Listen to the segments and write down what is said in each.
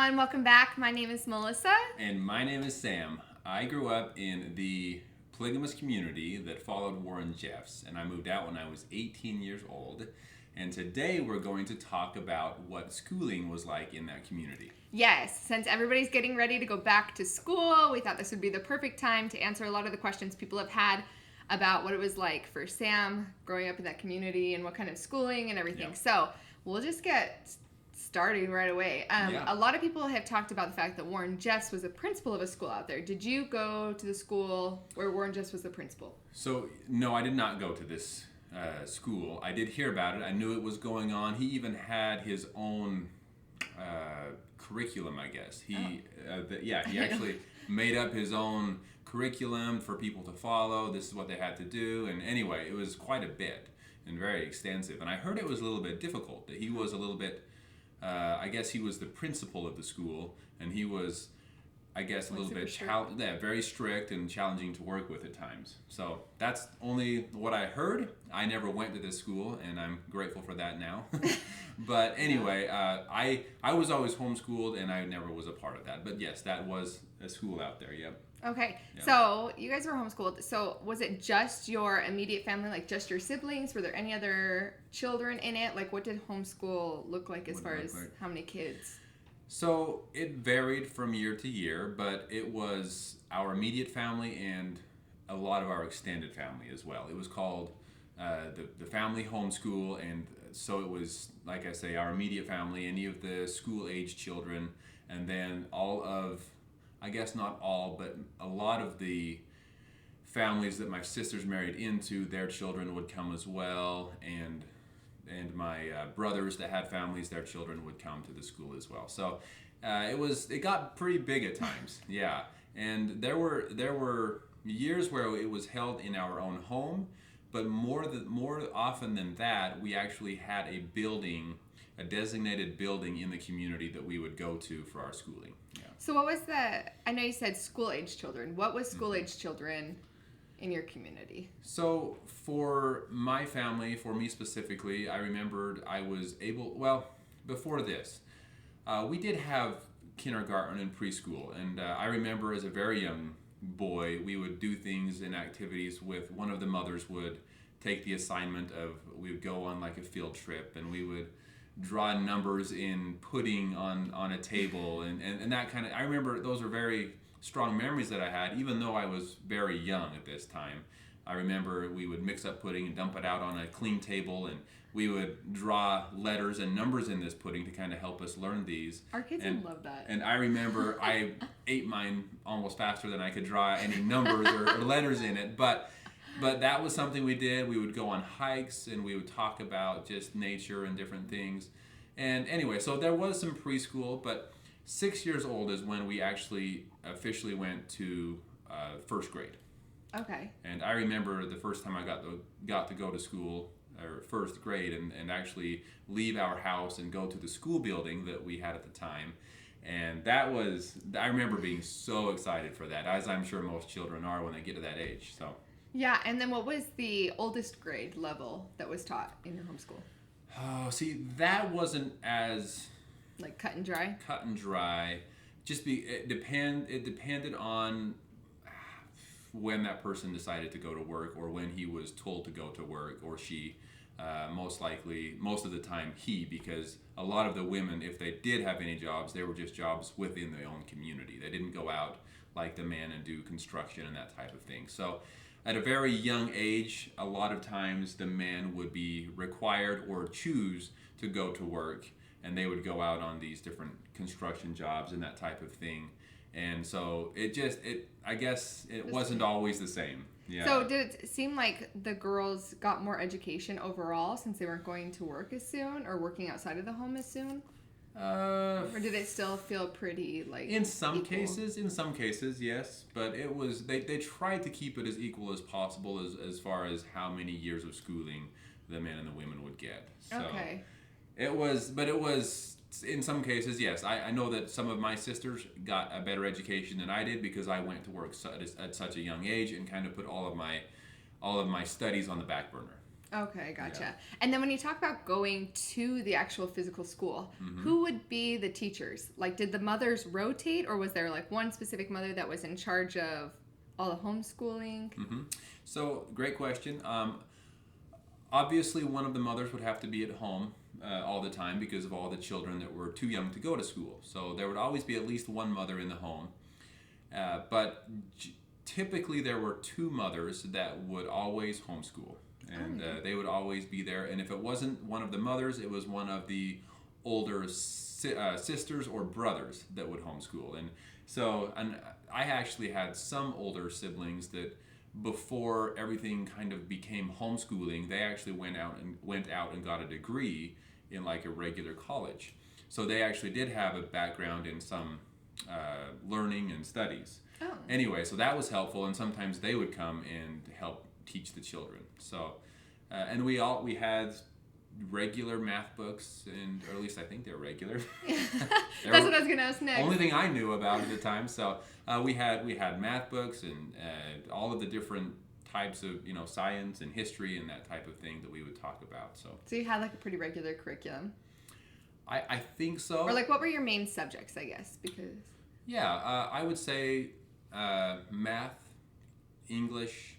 everyone. Welcome back. My name is Melissa. And my name is Sam. I grew up in the polygamous community that followed Warren Jeffs, and I moved out when I was 18 years old. And today we're going to talk about what schooling was like in that community. Yes, since everybody's getting ready to go back to school, we thought this would be the perfect time to answer a lot of the questions people have had about what it was like for Sam growing up in that community and what kind of schooling and everything. Yeah. So we'll just get starting right away. A lot of people have talked about the fact that Warren Jeffs was a principal of a school out there. Did you go to the school where Warren Jeffs was the principal? So, no, I did not go to this school. I did hear about it. I knew it was going on. He even had his own curriculum, I guess. He actually made up his own curriculum for people to follow. This is what they had to do. And anyway, it was quite a bit and very extensive. And I heard it was a little bit difficult, that he was a little bit, I guess he was the principal of the school, and he was, I guess, a little bit very strict and challenging to work with at times. So that's only what I heard. I never went to this school, and I'm grateful for that now. But anyway, I was always homeschooled, and I never was a part of that. But yes, that was a school out there, yep. Okay, Yeah. So you guys were homeschooled. So was it just your immediate family, like just your siblings? Were there any other children in it? Like, what did homeschool look like as far as how many kids? So it varied from year to year, but it was our immediate family and a lot of our extended family as well. It was called the family homeschool, and so it was, like I say, our immediate family, any of the school-age children, and then all of, I guess not all, but a lot of the families that my sisters married into, their children would come as well, and my brothers that had families, their children would come to the school as well. So it got pretty big at times, yeah. And there were years where it was held in our own home, but more often than that, we actually had a building, a designated building in the community that we would go to for our schooling. Yeah. So what was I know you said school-age children. What was school-age children in your community? So for my family, for me specifically, I remembered I was able, before this, we did have kindergarten and preschool, and I remember as a very young boy, we would do things and activities with, one of the mothers would take the assignment of, we would go on like a field trip, and we would draw numbers in pudding on a table, and that kind of, I remember those were very strong memories that I had, even though I was very young at this time. I remember we would mix up pudding and dump it out on a clean table, and we would draw letters and numbers in this pudding to kind of help us learn these. Our kids would love that. And I remember I ate mine almost faster than I could draw any numbers or letters in it, but that was something we did. We would go on hikes, and we would talk about just nature and different things. And anyway, so there was some preschool, but 6 years old is when we actually officially went to first grade. Okay. And I remember the first time I got to go to school, or first grade, and actually leave our house and go to the school building that we had at the time. And I remember being so excited for that, as I'm sure most children are when they get to that age. So. Yeah, and then what was the oldest grade level that was taught in your homeschool? Oh, see, that wasn't as like cut and dry. It depended on when that person decided to go to work, or when he was told to go to work, or she. Most likely, most of the time he, because a lot of the women, if they did have any jobs, they were just jobs within their own community. They didn't go out like the man and do construction and that type of thing. So at a very young age, a lot of times the men would be required or choose to go to work, and they would go out on these different construction jobs and that type of thing. And so I guess it wasn't always the same. Yeah. So did it seem like the girls got more education overall since they weren't going to work as soon, or working outside of the home as soon? Or did it still feel pretty like in some equal? cases, yes. But it was they tried to keep it as equal as possible as far as how many years of schooling the men and the women would get. So okay. It was in some cases, yes. I know that some of my sisters got a better education than I did, because I went to work at such a young age and kind of put all of my studies on the back burner. Okay, gotcha. Yeah. And then when you talk about going to the actual physical school, who would be the teachers? Like, did the mothers rotate, or was there like one specific mother that was in charge of all the homeschooling? So, great question. Obviously, one of the mothers would have to be at home all the time because of all the children that were too young to go to school. So there would always be at least one mother in the home. But typically there were two mothers that would always homeschool. And they would always be there. And if it wasn't one of the mothers, it was one of the older sisters or brothers that would homeschool. And I actually had some older siblings that before everything kind of became homeschooling, they actually went out and got a degree in like a regular college. So they actually did have a background in some learning and studies. Oh. Anyway, so that was helpful, and sometimes they would come and help teach the children. So, and we had regular math books, or at least I think they're regular. That's what I was gonna ask next. Only thing I knew about at the time. So we had math books and all of the different types of science and history and that type of thing that we would talk about. So you had like a pretty regular curriculum. I think so. Or like, what were your main subjects? I guess because. Yeah, I would say math, English,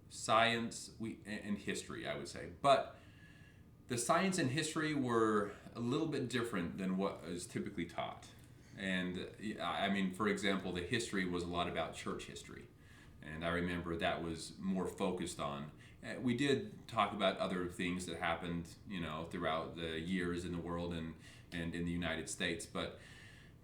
science, and history. I would say, but the science and history were a little bit different than what is typically taught. And I mean, for example, the history was a lot about church history. And I remember that was more focused on. We did talk about other things that happened, throughout the years in the world and in the United States. But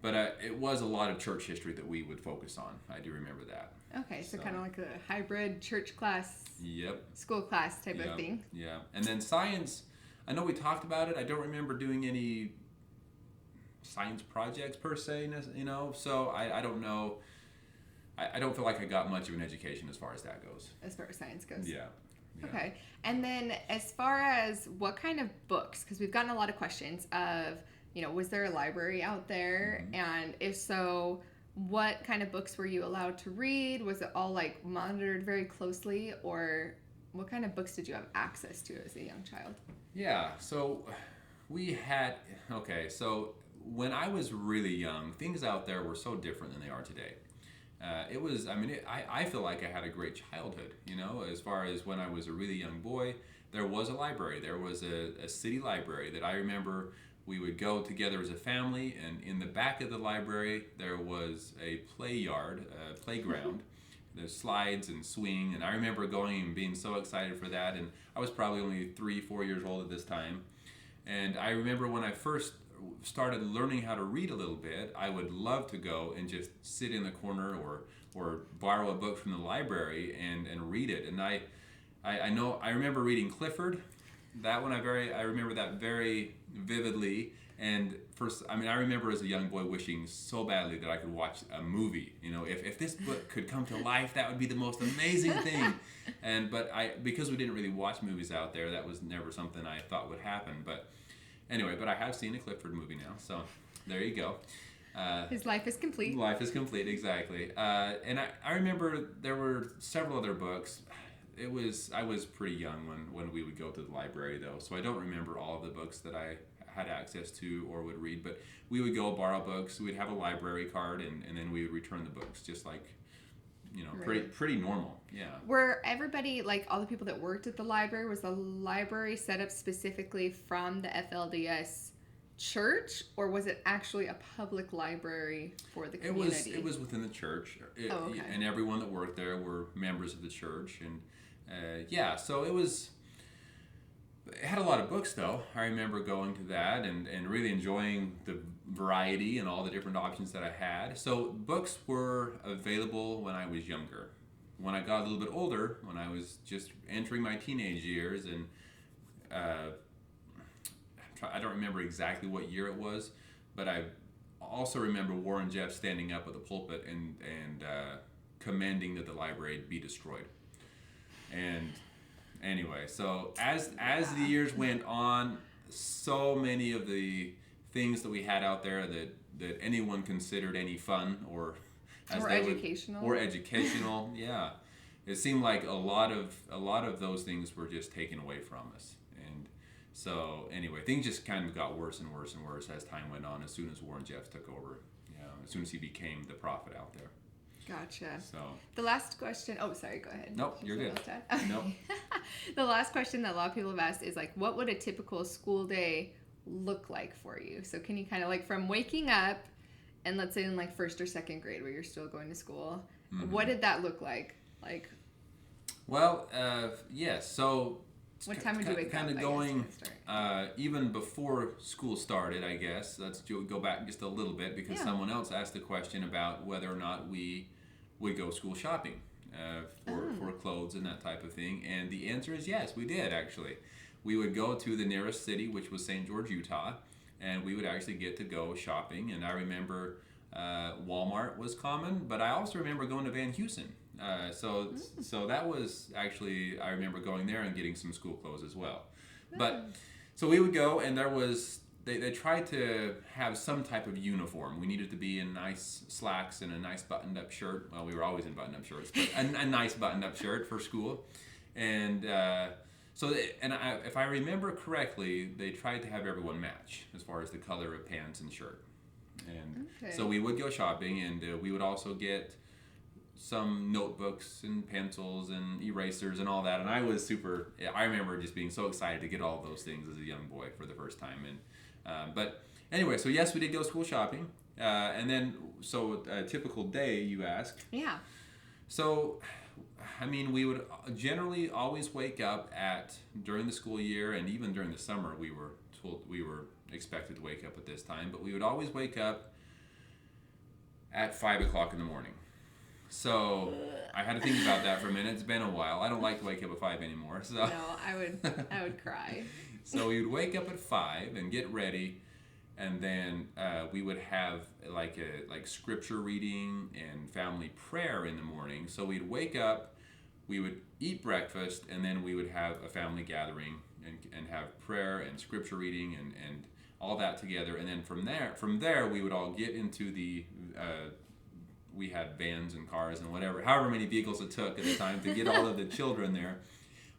it was a lot of church history that we would focus on. I do remember that. Okay, so kind of like a hybrid church class. Yep. School class type of thing. Yeah. And then science, I know we talked about it. I don't remember doing any science projects per se, so I don't know. I don't feel like I got much of an education as far as that goes. As far as science goes. Yeah. Okay. And then as far as what kind of books, because we've gotten a lot of questions of, was there a library out there? And if so, what kind of books were you allowed to read? Was it all like monitored very closely, or what kind of books did you have access to as a young child? Yeah. So so when I was really young, things out there were so different than they are today. I feel like I had a great childhood, as far as when I was a really young boy. There was a library. There was a city library that I remember we would go together as a family, and in the back of the library there was a playground. There's slides and swing, and I remember going and being so excited for that, and I was probably only 3-4 years old at this time. And I remember when I first started learning how to read a little bit, I would love to go and just sit in the corner or borrow a book from the library and read it. And I remember reading Clifford. That one I remember that very vividly. And I remember as a young boy wishing so badly that I could watch a movie. If this book could come to life, that would be the most amazing thing. But because we didn't really watch movies out there, that was never something I thought would happen. But anyway, I have seen a Clifford movie now, so there you go. His life is complete. Life is complete, exactly. And I remember there were several other books. I was pretty young when we would go to the library, though, so I don't remember all of the books that I had access to or would read, but we would go borrow books. We'd have a library card, and then we would return the books, just like, Right. pretty normal, yeah. Were everybody, like all the people that worked at the library, was the library set up specifically from the FLDS church, or was it actually a public library for the community? It was within the church, okay. And everyone that worked there were members of the church, and so it had a lot of books, though. I remember going to that and really enjoying the variety and all the different options that I had. So books were available when I was younger. When I got a little bit older, when I was just entering my teenage years, and I don't remember exactly what year it was, but I also remember Warren Jeffs standing up at the pulpit and commending that the library be destroyed. And anyway, so as the years went on, so many of the things that we had out there that anyone considered any fun or educational, yeah, it seemed like a lot of those things were just taken away from us. And so anyway, things just kind of got worse and worse and worse as time went on. As soon as Warren Jeffs took over, as soon as he became the prophet out there. Gotcha. So the last question. Oh, sorry. Go ahead. Nope, you're good. Nope. The last question that a lot of people have asked is like, what would a typical school day look like for you? So can you kind of like from waking up, and let's say in like first or second grade where you're still going to school, what did that look like? Like, well, yes. So what time would you wake up? Kind of going even before school started, I guess. Let's go back just a little bit because someone else asked a question about whether or not we would go school shopping for clothes and that type of thing. And the answer is yes, we did actually. We would go to the nearest city, which was St. George, Utah, and we would actually get to go shopping. And I remember Walmart was common, but I also remember going to Van Heusen. So that was actually, I remember going there and getting some school clothes as well. But so we would go, and there was they tried to have some type of uniform. We needed to be in nice slacks and a nice buttoned-up shirt. Well, we were always in buttoned-up shirts, but a nice buttoned-up shirt for school. And if I remember correctly, they tried to have everyone match as far as the color of pants and shirt. And so we would go shopping, and we would also get some notebooks and pencils and erasers and all that. And I remember just being so excited to get all those things as a young boy for the first time. And but anyway, so yes, we did go school shopping. And then, so a typical day, you asked. Yeah. So, I mean, we would generally always wake up during the school year, and even during the summer, we were expected to wake up at this time, but we would always wake up at 5 o'clock in the morning. So I had to think about that for a minute. It's been a while. I don't like to wake up at 5 anymore. So no, I would cry. So we would wake up at 5 and get ready, and then we would have like scripture reading and family prayer in the morning. So we'd wake up, we would eat breakfast, and then we would have a family gathering and have prayer and scripture reading and all that together. And then from there we would all get into the we had vans and cars and however many vehicles it took at the time to get all of the children there.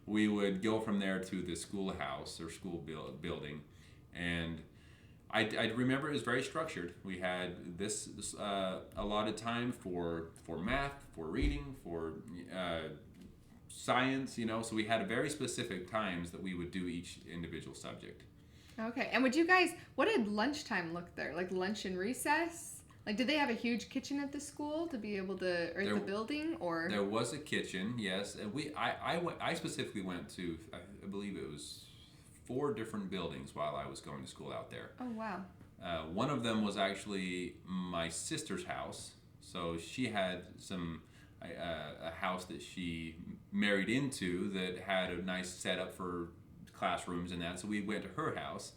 We would go from there to the schoolhouse or school building, and I remember it was very structured. We had this allotted time for math, for reading, for science, so we had very specific times that we would do each individual subject. Okay, and what did lunchtime look there? Like lunch and recess? Like, did they have a huge kitchen at the school to be able to, or at the building, or? There was a kitchen, yes. And I specifically went to, I believe it was 4 different buildings while I was going to school out there. Oh, wow. One of them was actually my sister's house. So she had a house that she married into that had a nice setup for classrooms and that. So we went to her house.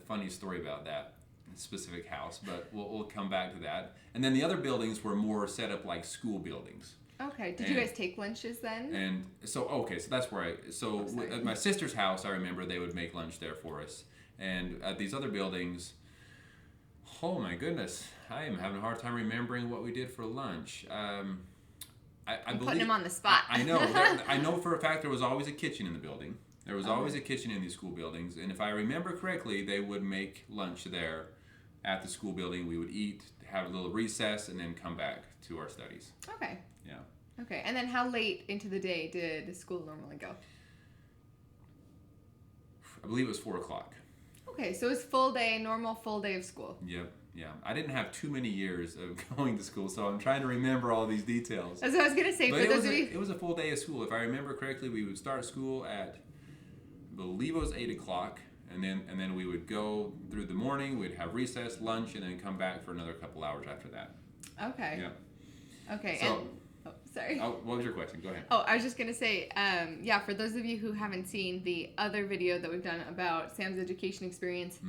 Funny story about that specific house, but we'll come back to that. And then the other buildings were more set up like school buildings. Okay. Did you guys take lunches then? And so that's where at my sister's house, I remember they would make lunch there for us. And at these other buildings, oh my goodness, I am having a hard time remembering what we did for lunch. I'm putting him on the spot. I know. I know for a fact there was always a kitchen in the building. There was always a kitchen in these school buildings. And if I remember correctly, they would make lunch there at the school building. We would eat, have a little recess, and then come back to our studies. Okay. Yeah. Okay. And then how late into the day did school normally go? I believe it was 4 o'clock. Okay. So it was normal full day of school. Yep. Yeah. I didn't have too many years of going to school, so I'm trying to remember all these details. That's what I was going to say. But it was a full day of school. If I remember correctly, we would start school at, I believe it was 8 o'clock. And then we would go through the morning, we'd have recess, lunch, and then come back for another couple hours after that. Okay. Yeah. Okay. So, sorry. Oh, what was your question? Go ahead. Oh, I was just going to say, for those of you who haven't seen the other video that we've done about Sam's education experience,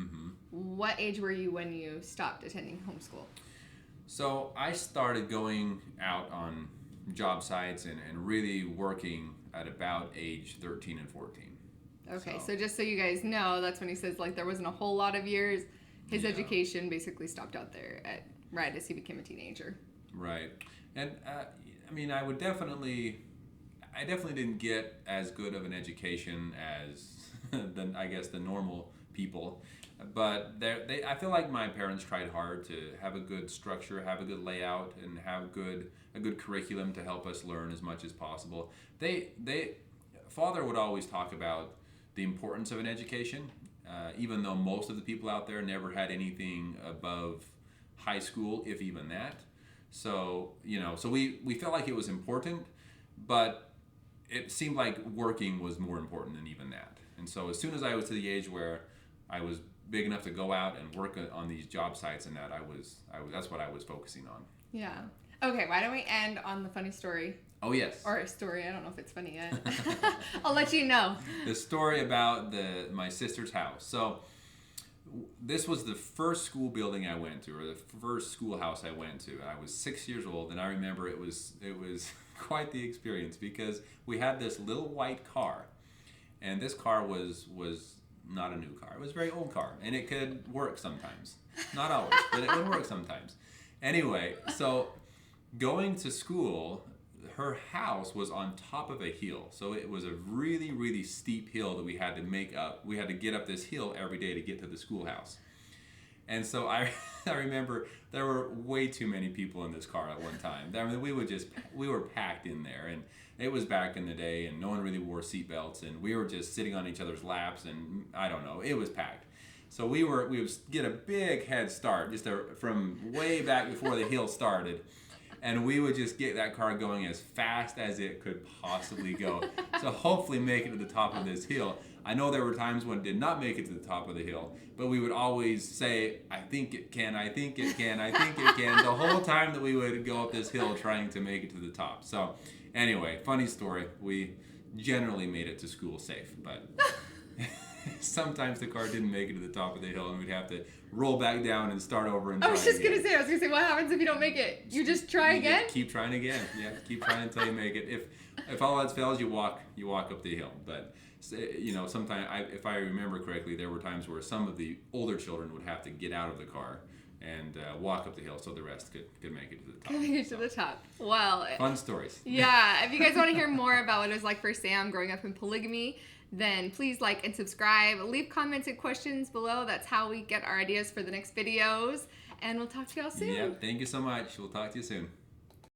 what age were you when you stopped attending homeschool? So I started going out on job sites and really working at about age 13 and 14. Okay, so just so you guys know, that's when he says like there wasn't a whole lot of years. His education basically stopped out there right as he became a teenager. Right, and I mean, I definitely didn't get as good of an education as I guess the normal people, but I feel like my parents tried hard to have a good structure, have a good layout, and have a good curriculum to help us learn as much as possible. Father would always talk about the importance of an education, even though most of the people out there never had anything above high school, if even that. So we felt like it was important, but it seemed like working was more important than even that. And so as soon as I was to the age where I was big enough to go out and work on these job sites and that, that's what I was focusing on. Yeah. Okay, why don't we end on the funny story? Oh, yes. Or a story. I don't know if it's funny yet. I'll let you know. The story about my sister's house. So this was the first school building I went to, or the first schoolhouse I went to. I was 6 years old, and I remember it was quite the experience, because we had this little white car, and this car was not a new car. It was a very old car, and it could work sometimes. Not always, but it would work sometimes. Anyway, so going to school, her house was on top of a hill. So it was a really, really steep hill that we had to make up. We had to get up this hill every day to get to the schoolhouse. And so I remember there were way too many people in this car at one time. I mean, we were packed in there, and it was back in the day, and no one really wore seatbelts, and we were just sitting on each other's laps, and I don't know, it was packed. So we would get a big head start from way back before the hill started. And we would just get that car going as fast as it could possibly go. So hopefully make it to the top of this hill. I know there were times when it did not make it to the top of the hill, but we would always say, I think it can, I think it can, I think it can, the whole time that we would go up this hill trying to make it to the top. So anyway, funny story. We generally made it to school safe, but sometimes the car didn't make it to the top of the hill, and we'd have to roll back down and start over and try I was just going to say, what happens if you don't make it? You just try again? Keep trying again. Yeah, keep trying until you make it. If all else fails, you walk up the hill. But sometimes, if I remember correctly, there were times where some of the older children would have to get out of the car and walk up the hill, so the rest could make it to the top. Make it to the top. Well, fun stories. Yeah. If you guys want to hear more about what it was like for Sam growing up in polygamy, then please like and subscribe. Leave comments and questions below. That's how we get our ideas for the next videos. And we'll talk to y'all soon. Yeah, thank you so much. We'll talk to you soon.